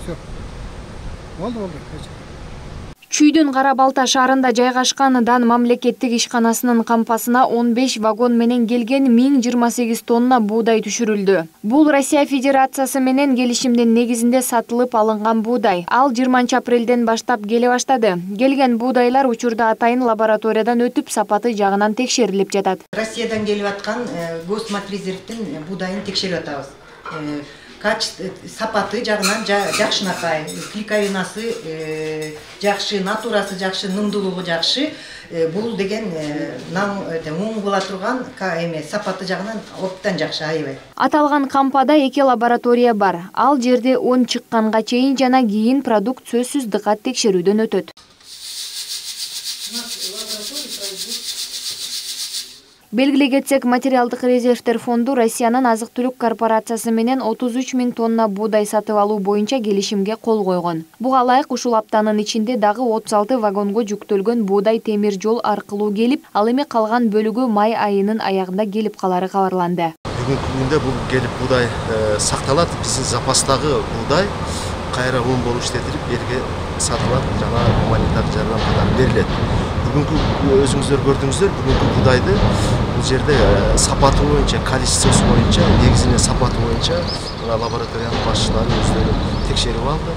Все. Болду. Чүйдүн Кара Балта шаарында жайгашкан Дан мамлекеттик ишканасынын кампасына 15 вагон менен келген 1028 тонна буудай түшүрүлдү. Бул Россия Федерациясы менен келишимдин негизинде сатылып алынган буудай. Ал 20 апрелден баштап келе баштады. Келген буудайлар учурда атайын лабораториядан өтүп, сапаты жагынан текшерилип жатат. Россиядан келип аткан Госматрезервдин буудайын текшерип атабыз. Сапаты жагынан жакшынакай, клейковинасы жакшы, натурасы жакшы, нымдуулугу жакшы. Бул деген оң бола турган сапаты жагынан оптан жакшы, аябай. Аталган кампада 2 лаборатория бар. Ал жерде 10 чыкканга чейин жана кийин продукт сөзсүз дыкат текшерүүдөн өтөт. Белгилей кетсек, материалдык резервтер фонду Россиянын азык-түлүк корпорациясы менен 33 000 тонна буудай сатып алуу боюнча келишимге кол койгон. Буга ылайык ушул аптанын ичинде дагы 36 вагонго жүктөлгөн буудай темир жол аркылуу келип, ал эми калган бөлүгү май айынын аягында келип калары кабарланды. Бүгүнкү күндө бул келип буудай сакталат. Биздин запастагы буудай кайра болуп иштетилип, элге сатылат жана гуманитардык жардам катары берилет. Бүгүнкү өзүңүздөр көрдүңүздөр, бүгүнкү буудайды бул жерде сапаты боюнча, количествосу боюнча, негизинен сапаты боюнча лабораториянын башчылары өздөрү текшерип алды.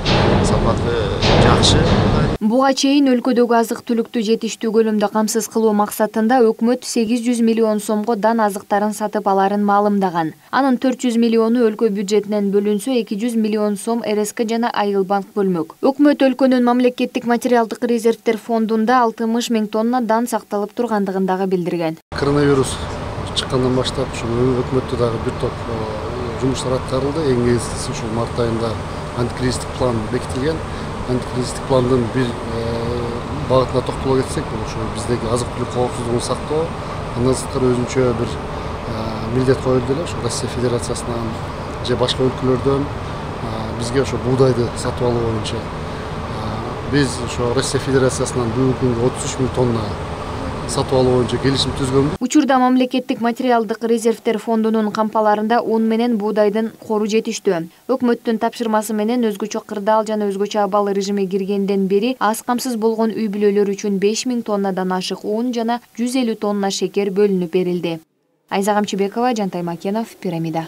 Сапаты жакшы. Буга чейин өлкөдөгү азык-түлүктү жетиштүү көлөмдө камсыз кылуу максатында өкмөт 800 миллион сомго дан азыктарын сатып аларын маалымдаган. Анын 400 миллиону өлкө бюджетинен бөлүнсө, 200 миллион сом РСК жана Айыл банк бөлмөк. Өкмөт өлкөнүн мамлекеттик материалдык резервтер фондунда 60 000 тонна дан сакталып тургандыгын дагы билдирген. Коронавирус чыккандан баштап өкмөттө дагы бир топ жумуштар аткарылды. Эң негизгиси ушул март айында антикризистик план бекитилген. Антикризистик пландын бир багытына токтоло кетсек, бул ошо биздеги азык-түлүк коопсуздугун сактоо, андан сырткары өзүнчө бир милдет коюлду эле. Ошо Россия Федерациясынан же башка өлкөлөрдөн бизге ошо буудайды сатып алуу боюнча биз ошо Россия Федерациясынан бүгүнкү күнгө 33 000 тонна сатып алуу боюнча келишим түзгөнбүз. Учурда мамлекеттик материалдык резервтер фондунун кампаларында un менен буудайдын кору жетиштүү. Өкмөттүн тапшырмасы менен өзгөчө кырдаал жана өзгөчө абал режиме киргенден бери аз камсыз болгон үй бүлөлөр үчүн 5 000 тоннадан ашык un жана 150 тонна шекер бөлүнүп берилди. Айза Камчыбекова, Жантай Макенов, Пирамида.